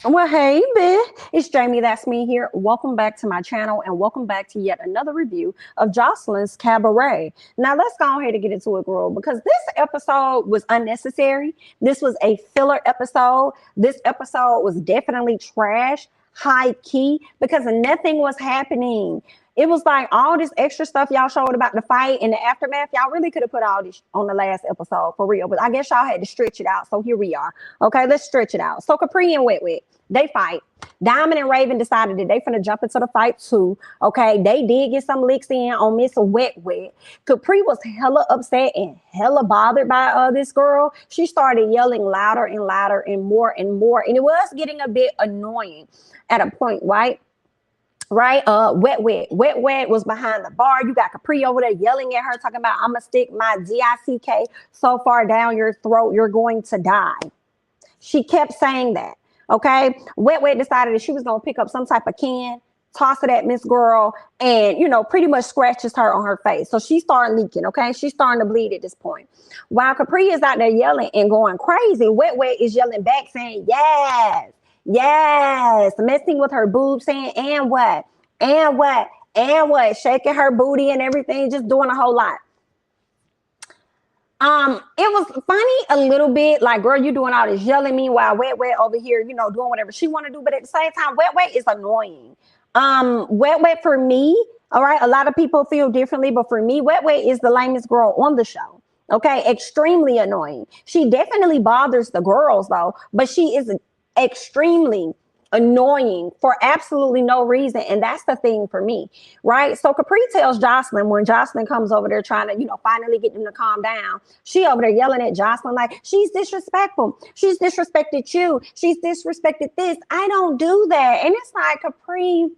Well, hey, bitch. It's Jamie, that's me here. Welcome back to my channel and welcome back to yet another review of Joseline's Cabaret. Now, let's go ahead and get into it, girl, because this episode was unnecessary. This was a filler episode. This episode was definitely trash, high key, because nothing was happening. It was like all this extra stuff y'all showed about the fight and the aftermath. Y'all really could have put all this on the last episode for real, but I guess y'all had to stretch it out. So here we are. Okay, let's stretch it out. So Capri and Wet Wet, they fight. Diamond and Raven decided that they finna jump into the fight too. Okay, they did get some licks in on Miss Wet Wet. Capri was hella upset and hella bothered by this girl. She started yelling louder and louder and more, and it was getting a bit annoying at a point, right? Right, Wet Wet was behind the bar. You got Capri over there yelling at her, talking about "I'ma stick my DICK so far down your throat, you're going to die." She kept saying that. Okay, Wet decided that she was gonna pick up some type of can, toss it at Miss Girl, and pretty much scratches her on her face. So she started leaking. Okay, she's starting to bleed at this point. While Capri is out there yelling and going crazy, Wet is yelling back, saying yes. Yes, messing with her boobs, saying and what, shaking her booty and everything, just doing a whole lot. It was funny a little bit, like, girl, you doing all this yelling, meanwhile Wet over here, doing whatever she want to do, but at the same time, Wet is annoying. Wet for me, all right, a lot of people feel differently, but for me, Wet is the lamest girl on the show. Okay, extremely annoying. She definitely bothers the girls though, but she is extremely annoying for absolutely no reason, and that's the thing for me, right? So Capri tells Joseline, when Joseline comes over there trying to finally get them to calm down, she over there yelling at Joseline like, she's disrespectful, she's disrespected you, she's disrespected this. I don't do that. And it's like, Capri,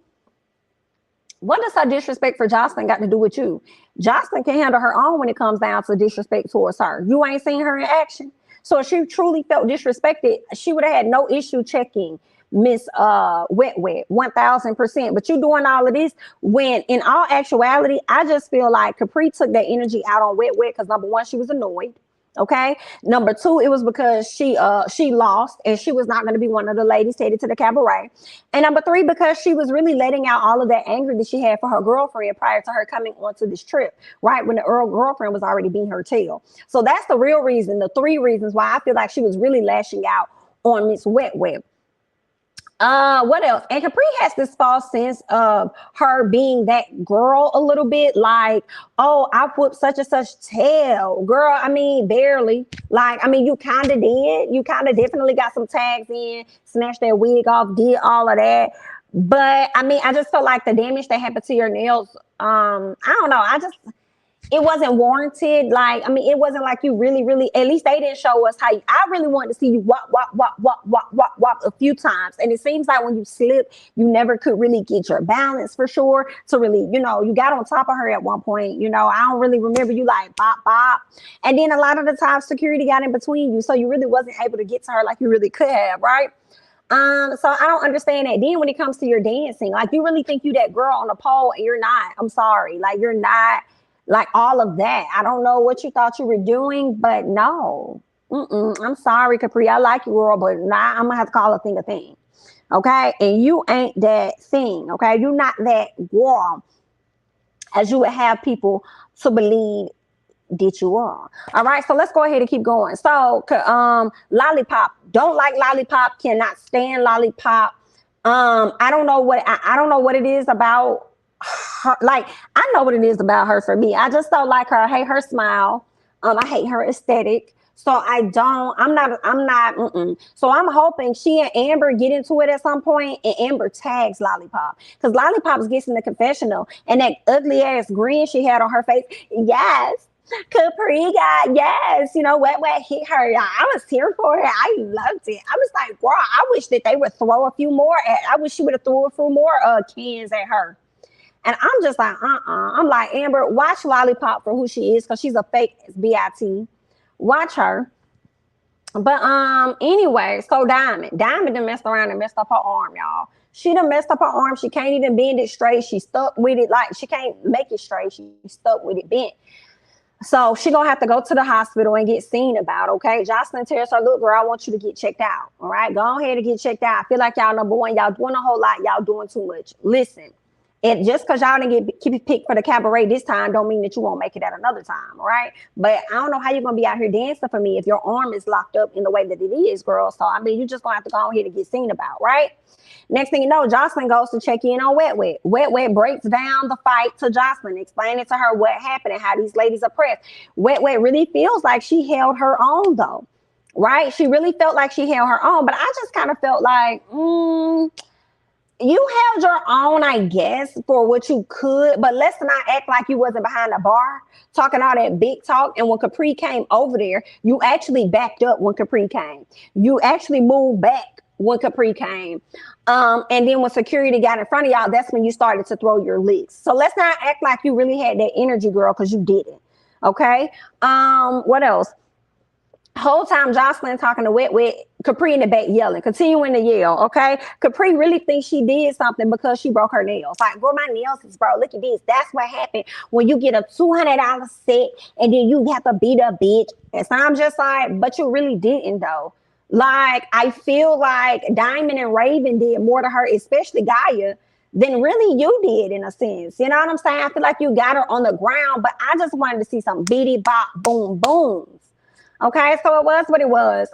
what does her disrespect for Joseline got to do with you? Joseline can handle her own when it comes down to disrespect towards her. You ain't seen her in action. So if she truly felt disrespected, she would have had no issue checking Miss Wet 1000%. But you doing all of this when in all actuality, I just feel like Capri took that energy out on Wet because number one, she was annoyed. Okay. Number two, it was because she lost and she was not going to be one of the ladies headed to the cabaret. And number three, because she was really letting out all of that anger that she had for her girlfriend prior to her coming onto this trip, right? When the girlfriend was already beating her tail. So that's the real reason, the three reasons why I feel like she was really lashing out on Miss Wet. What else? And Capri has this false sense of her being that girl a little bit, like, oh, I whooped such and such tail. Girl, I mean, barely. Like, I mean, you kind of did. You kind of definitely got some tags in, snatched that wig off, did all of that. But, I mean, I just felt like the damage that happened to your nails, I don't know. It wasn't warranted. Like, I mean, it wasn't like you really, at least they didn't show us how I really wanted to see you wop a few times. And it seems like when you slip, you never could really get your balance for sure to really, you got on top of her at one point, I don't really remember you like bop. And then a lot of the times security got in between you. So you really wasn't able to get to her like you really could have, right? So I don't understand that. Then when it comes to your dancing, like you really think you that girl on the pole and you're not. I'm sorry. Like you're not. Like all of that. I don't know what you thought you were doing, but no. I'm sorry, Capri. I like you, girl, but now I'm going to have to call a thing. Okay? And you ain't that thing. Okay? You're not that girl as you would have people to believe that you are. All right? So let's go ahead and keep going. So, Lollipop. Don't like Lollipop. Cannot stand Lollipop. I don't know what it is about her. Like, I know what it is about her. For me, I just don't like her. I hate her smile. I hate her aesthetic. So I'm not. So I'm hoping she and Amber get into it at some point, and Amber tags Lollipop because Lollipop gets in the confessional and that ugly ass grin she had on her face. Yes, Capri got yes. Wet hit her. I was here for her. I loved it. I was like, girl, I wish that they would throw a few more. I wish she would have threw a few more cans at her. And I'm just like, I'm like, Amber, watch Lollipop for who she is, because she's a fake BIT. Watch her. But anyway, so Diamond done messed around and messed up her arm, y'all. She done messed up her arm. She can't even bend it straight. She stuck with it. Like, she can't make it straight. She stuck with it bent. So she gonna have to go to the hospital and get seen about, okay? Joseline tells her, look, girl, I want you to get checked out. All right, go ahead and get checked out. I feel like y'all number one, y'all doing a whole lot, y'all doing too much. Listen, and just because y'all didn't get picked for the cabaret this time don't mean that you won't make it at another time, all right? But I don't know how you're gonna be out here dancing for me if your arm is locked up in the way that it is, girl. So I mean, you just gonna have to go ahead and get seen about, right? Next thing you know, Joseline goes to check in on Wet Wet. Wet Wet breaks down the fight to Joseline, explaining to her what happened and how these ladies are pressed. Wet Wet really feels like she held her own, though, right? She really felt like she held her own, but I just kind of felt like, you held your own, I guess, for what you could, but let's not act like you wasn't behind the bar talking all that big talk. And when Capri came over there, you actually backed up when Capri came. You actually moved back when Capri came. And then when security got in front of y'all, that's when you started to throw your licks. So let's not act like you really had that energy, girl, because you didn't. Okay. What else? Whole time Joseline talking to Wet Wet, Capri in the back yelling, continuing to yell, okay? Capri really thinks she did something because she broke her nails. Like, girl, my nails is broke. Look at this. That's what happened when you get a $200 set and then you have to beat a bitch. And so I'm just like, but you really didn't, though. Like, I feel like Diamond and Raven did more to her, especially Gaia, than really you did in a sense. You know what I'm saying? I feel like you got her on the ground, but I just wanted to see some beady bop boom booms. Okay, so it was what it was.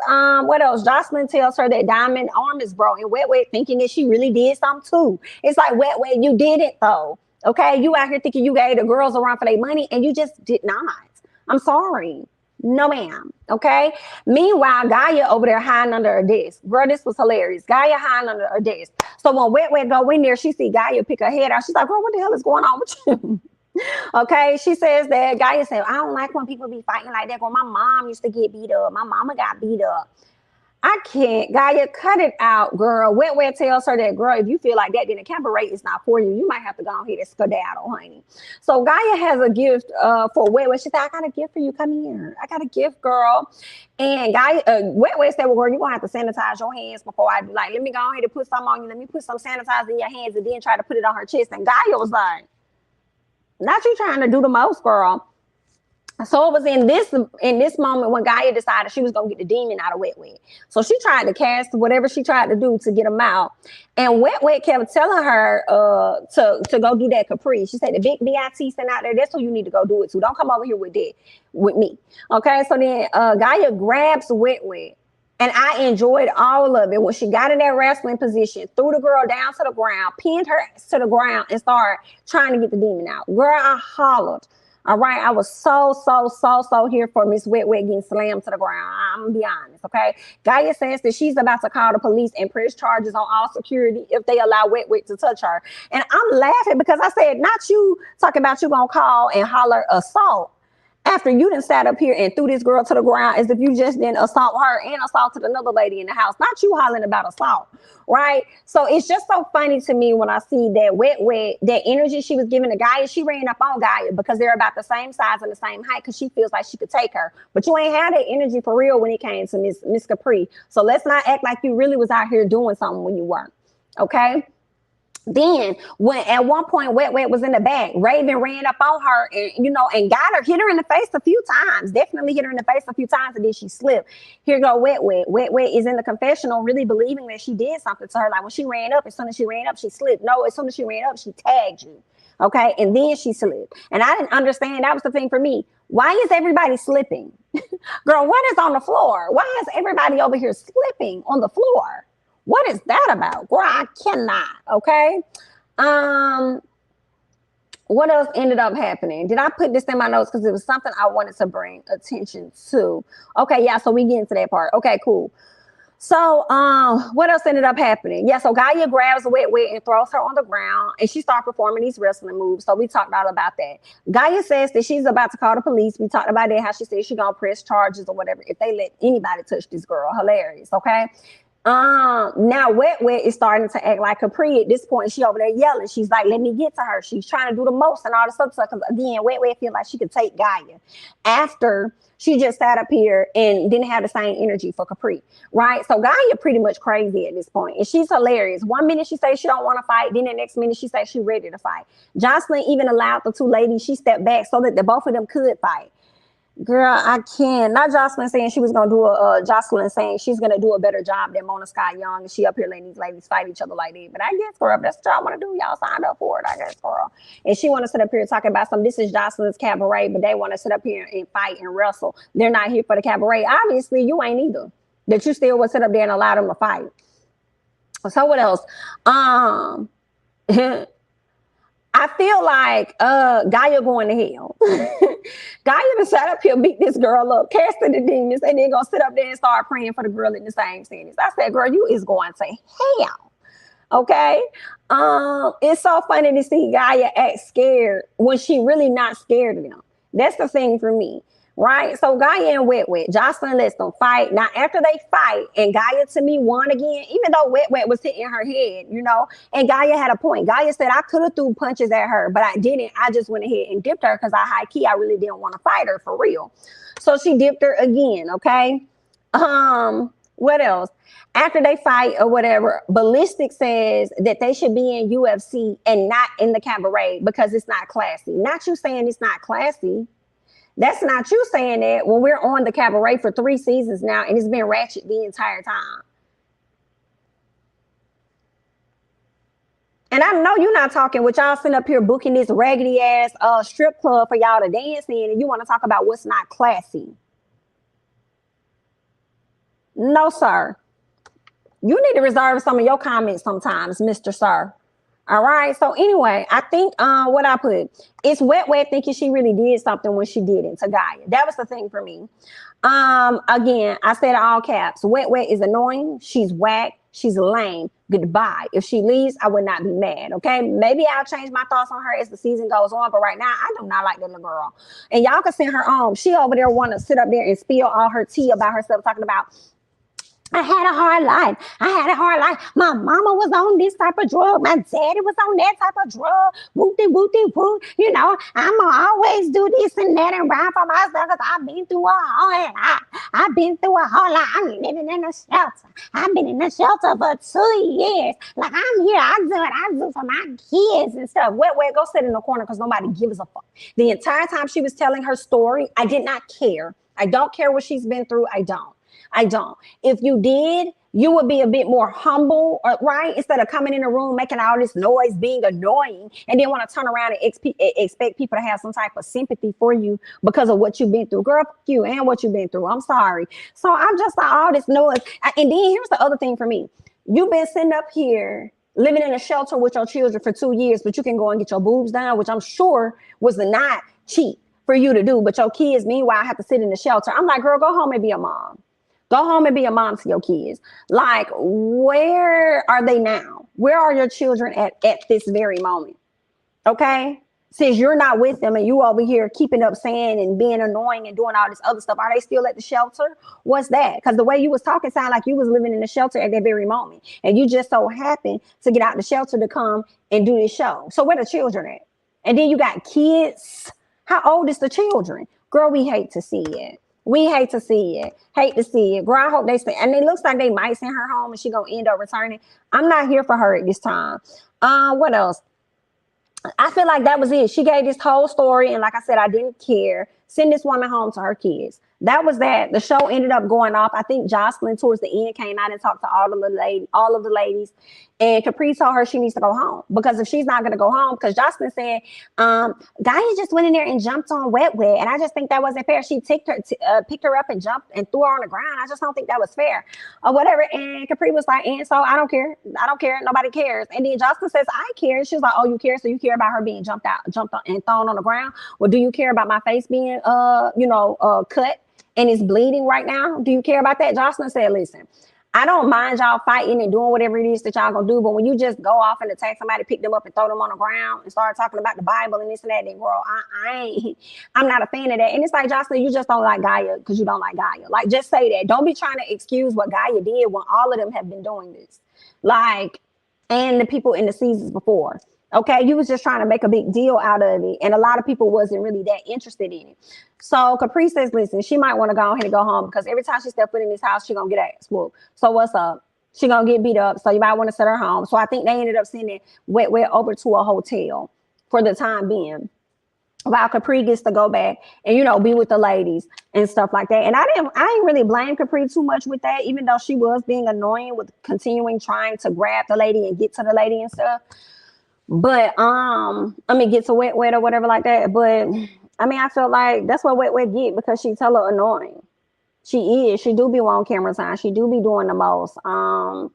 What else? Joseline tells her that Diamond arm is broken. Wet Wet thinking that she really did something too. It's like, Wet Wet, you didn't though. Okay, you out here thinking you gave the girls a run for their money and you just did not. I'm sorry. No, ma'am. Okay. Meanwhile, Gaia over there hiding under her desk. Girl, this was hilarious. Gaia hiding under her desk. So when Wet Wet go in there, she see Gaia pick her head out. She's like, girl, what the hell is going on with you? Okay, she says that Gaia said, I don't like when people be fighting like that. Well, my mom used to get beat up. My mama got beat up. I can't. Gaia, cut it out, girl. Wet Wet tells her that, girl, if you feel like that, then the cabaret is not for you. You might have to go ahead and skedaddle, honey. So Gaia has a gift for Wet Wet. She said, I got a gift for you. Come here. I got a gift, girl. And Gaia, Wet Wet said, well, girl, you're going to have to sanitize your hands before I do. Like, let me go ahead and put some on you. Let me put some sanitizer in your hands and then try to put it on her chest. And Gaia was like, not you trying to do the most, girl. So it was in this moment when Gaia decided she was gonna get the demon out of Wet Wet. So she tried to cast whatever she tried to do to get him out. And Wet Wet kept telling her to go do that Capri. She said the big BIT sent out there. That's who you need to go do it to. Don't come over here with me. Okay. So then Gaia grabs Wet Wet. And I enjoyed all of it when she got in that wrestling position, threw the girl down to the ground, pinned her to the ground, and started trying to get the demon out. Girl, I hollered. All right. I was so here for Miss Wet Wet getting slammed to the ground. I'm going to be honest. Okay. Gaia says that she's about to call the police and press charges on all security if they allow Wet Wet to touch her. And I'm laughing because I said, not you talking about you going to call and holler assault after you done sat up here and threw this girl to the ground as if you just didn't assault her and assaulted another lady in the house. Not you hollering about assault, right? So it's just so funny to me when I see that Wet Wet, that energy she was giving to Gaia, she ran up on Gaia because they're about the same size and the same height because she feels like she could take her. But you ain't had that energy for real when it came to Miss Capri. So let's not act like you really was out here doing something when you weren't, okay? Then when at one point Wet Wet was in the back, Raven ran up on her and got her, hit her in the face a few times, definitely hit her in the face a few times, and then she slipped. Here go Wet Wet. Wet Wet is in the confessional really believing that she did something to her. Like when she ran up, as soon as she ran up, she slipped. No, as soon as she ran up, she tagged you. Okay. And then she slipped. And I didn't understand. That was the thing for me. Why is everybody slipping? Girl, what is on the floor? Why is everybody over here slipping on the floor? What is that about? Girl, I cannot. Okay. What else ended up happening? Did I put this in my notes? Because it was something I wanted to bring attention to. Okay. Yeah. So we get into that part. Okay, cool. So what else ended up happening? Yeah, so Gaia grabs Wet Wet and throws her on the ground, and she starts performing these wrestling moves. So we talked all about that. Gaia says that she's about to call the police. We talked about that, how she said she's gonna press charges or whatever if they let anybody touch this girl. Hilarious, okay? Now Wet Wet is starting to act like Capri at this point. She over there yelling. She's like, let me get to her. She's trying to do the most and all this other stuff. Because again, Wet Wet feels like she could take Gaia after she just sat up here and didn't have the same energy for Capri, right? So Gaia pretty much crazy at this point, and she's hilarious. One minute she says she don't want to fight, then the next minute she says she's ready to fight. Joseline even allowed the two ladies, she stepped back so that the both of them could fight. Girl, I can't. Not Joseline saying she was gonna do Joseline saying she's gonna do a better job than Mona Scott Young, and she up here letting these ladies fight each other like that. But I guess, girl, if that's what y'all want to do, y'all signed up for it. I guess, girl. And she want to sit up here talking about some. This is Joseline's cabaret, but they want to sit up here and fight and wrestle. They're not here for the cabaret. Obviously, you ain't either. That you still would sit up there and allow them to fight. So what else? I feel like Gaia going to hell. Gaia to sat up here, beat this girl up, casting the demons, and then gonna sit up there and start praying for the girl in the same sentence. I said, girl, you is going to hell. Okay. It's so funny to see Gaia act scared when she really not scared of them. That's the thing for me. Right? So Gaia and Wet Wet, Joseline lets them fight. Now, after they fight, and Gaia to me won again, even though Wet Wet was hitting her head, you know, and Gaia had a point. Gaia said, I could have threw punches at her, but I didn't. I just went ahead and dipped her because I really didn't want to fight her for real. So she dipped her again, okay? What else? After they fight or whatever, Ballistic says that they should be in UFC and not in the cabaret because it's not classy. Not you saying it's not classy. That's not you saying that when we're on the cabaret for 3 seasons now and it's been ratchet the entire time. And I know you're not talking with y'all sitting up here booking this raggedy ass strip club for y'all to dance in, and you want to talk about what's not classy. No, sir. You need to reserve some of your comments sometimes, Mr. Sir. All right. So anyway, I think what I put, it's Wet Wet thinking she really did something when she didn't to Gaia. That was the thing for me. Again, I said all caps. Wet Wet is annoying. She's whack. She's lame. Goodbye. If she leaves, I would not be mad. Okay. Maybe I'll change my thoughts on her as the season goes on. But right now, I do not like that little girl. And y'all can send her on. She over there want to sit up there and spill all her tea about herself, talking about, I had a hard life. I had a hard life. My mama was on this type of drug. My daddy was on that type of drug. Woo. You know, I'ma always do this and that and ride for myself because I've been through a whole lot. I've been through a whole lot. I'm living in a shelter. I've been in a shelter for 2 years. Like, I'm here. I do what I do for my kids and stuff. Wet, go sit in the corner because nobody gives a fuck. The entire time she was telling her story, I did not care. I don't care what she's been through. I don't. If you did, you would be a bit more humble, right? Instead of coming in the room, making all this noise, being annoying, and then want to turn around and expect people to have some type of sympathy for you because of what you've been through. Girl, fuck you and what you've been through. I'm sorry. So I'm just like all this noise. And then here's the other thing for me. You've been sitting up here living in a shelter with your children for 2 years, but you can go and get your boobs done, which I'm sure was not cheap for you to do. But your kids, meanwhile, have to sit in the shelter. I'm like, girl, go home and be a mom. Go home and be a mom to your kids. Like, where are they now? Where are your children at this very moment? Okay? Since you're not with them and you over here keeping up saying and being annoying and doing all this other stuff, are they still at the shelter? What's that? Because the way you was talking sounded like you was living in the shelter at that very moment. And you just so happened to get out the shelter to come and do this show. So where the children at? And then you got kids. How old is the children? Girl, we hate to see it. We hate to see it. Hate to see it. Girl, I hope they stay. And it looks like they might send her home and she gonna end up returning. I'm not here for her at this time. What else? I feel like that was it. She gave this whole story, and like I said, I didn't care. Send this woman home to her kids. That was that. The show ended up going off. I think Joseline towards the end came out and talked to all of the ladies. And Capri told her she needs to go home because if she's not going to go home, because Joseline said, Gaia just went in there and jumped on Wet Wet. And I just think that wasn't fair. She picked her up and jumped and threw her on the ground. I just don't think that was fair or whatever. And Capri was like, and so I don't care. Nobody cares. And then Joseline says, I care. She's like, oh, you care? So you care about her being jumped on and thrown on the ground? Well, do you care about my face being, cut and it's bleeding right now? Do you care about that? Joseline said, listen, I don't mind y'all fighting and doing whatever it is that y'all gonna do, but when you just go off and attack somebody, pick them up and throw them on the ground and start talking about the Bible and this and that, then girl, I'm not a fan of that. And it's like, Joseline, you just don't like Gaia because you don't like Gaia. Like, just say that. Don't be trying to excuse what Gaia did when all of them have been doing this. Like, and the people in the seasons before. Okay, you was just trying to make a big deal out of it, and a lot of people wasn't really that interested in it. So Capri says, listen, she might want to go ahead and go home because every time she step foot in this house, she gonna get ass whooped. So what's up? She gonna get beat up. So you might want to send her home. So I think they ended up sending Wet Wet over to a hotel for the time being. while Capri gets to go back and, you know, be with the ladies and stuff like that. And I ain't really blame Capri too much with that, even though she was being annoying with continuing trying to grab the lady and get to the lady and stuff. But I mean, get to wet or whatever like that. But I mean, I feel like that's what wet get, because she tell her annoying. She do be on camera time. She do be doing the most. I'm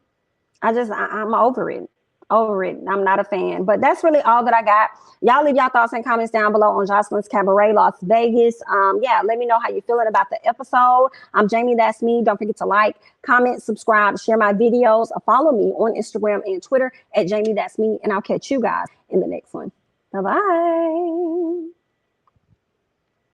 over it. Over it. I'm not a fan. But that's really all that I got. Y'all leave y'all thoughts and comments down below on Joseline's Cabaret Las Vegas. Yeah, let me know how you're feeling about the episode. I'm Jamie, that's me. Don't forget to like, comment, subscribe, share my videos, or follow me on Instagram and Twitter at Jamie, that's me. And I'll catch you guys in the next one. Bye-bye.